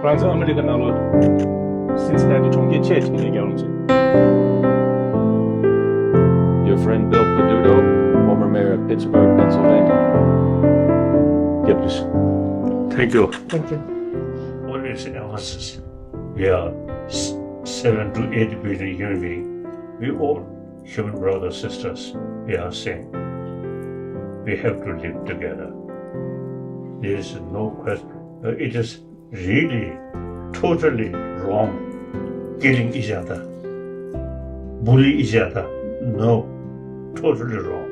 프랑스 아메리카 나로 Cincinnati 총계 체증의 경험지. Your friend Bill Peduto, former mayor of Pittsburgh, Pennsylvania. Yeah, please. Thank you. Thank you. Always emphasis. We are 7 to 8 billion human beings. We all human brothers, sisters. We are same. We have to live together. There is no question. It is really totally wrong killing each other, bully each other. No, totally wrong.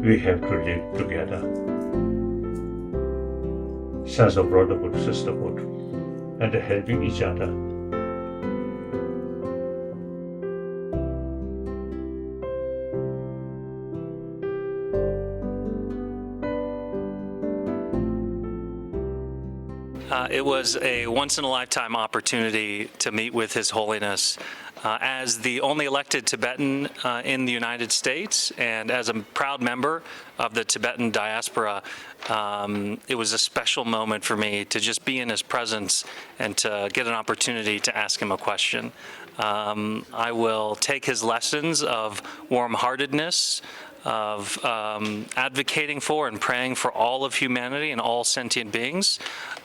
We have to live together. Sense of brotherhood, sisterhood, and helping each other. It was a once-in-a-lifetime opportunity to meet with His Holiness. As the only elected Tibetan in the United States and as a proud member of the Tibetan diaspora, it was a special moment for me to just be in his presence and to get an opportunity to ask him a question. I will take his lessons of warm-heartedness, of advocating for and praying for all of humanity and all sentient beings,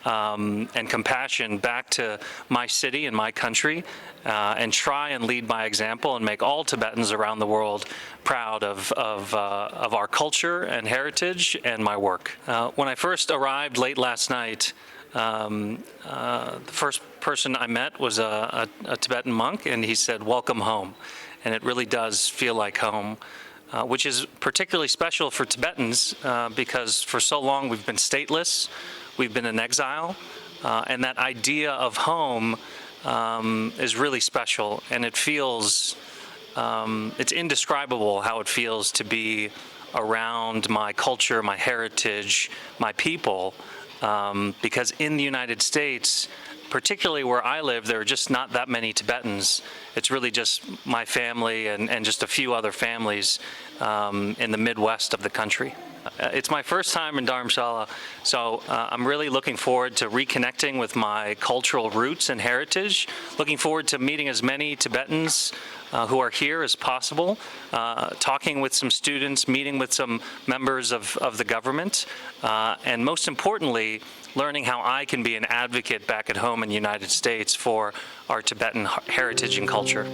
and compassion back to my city and my country, and try and lead by example and make all Tibetans around the world proud of our culture and heritage and my work. When I first arrived late last night, the first person I met was a Tibetan monk, and he said, "Welcome home." And it really does feel like home. Which is particularly special for Tibetans because for so long we've been stateless, we've been in exile, and that idea of home is really special, and it feels, it's indescribable how it feels to be around my culture, my heritage, my people, because in the United States, particularly where I live, there are just not that many Tibetans. It's really just my family and just a few other families in the Midwest of the country. It's my first time in Dharamsala, so I'm really looking forward to reconnecting with my cultural roots and heritage, looking forward to meeting as many Tibetans who are here as possible, talking with some students, meeting with some members of the government, and most importantly, learning how I can be an advocate back at home in the United States for our Tibetan heritage and culture.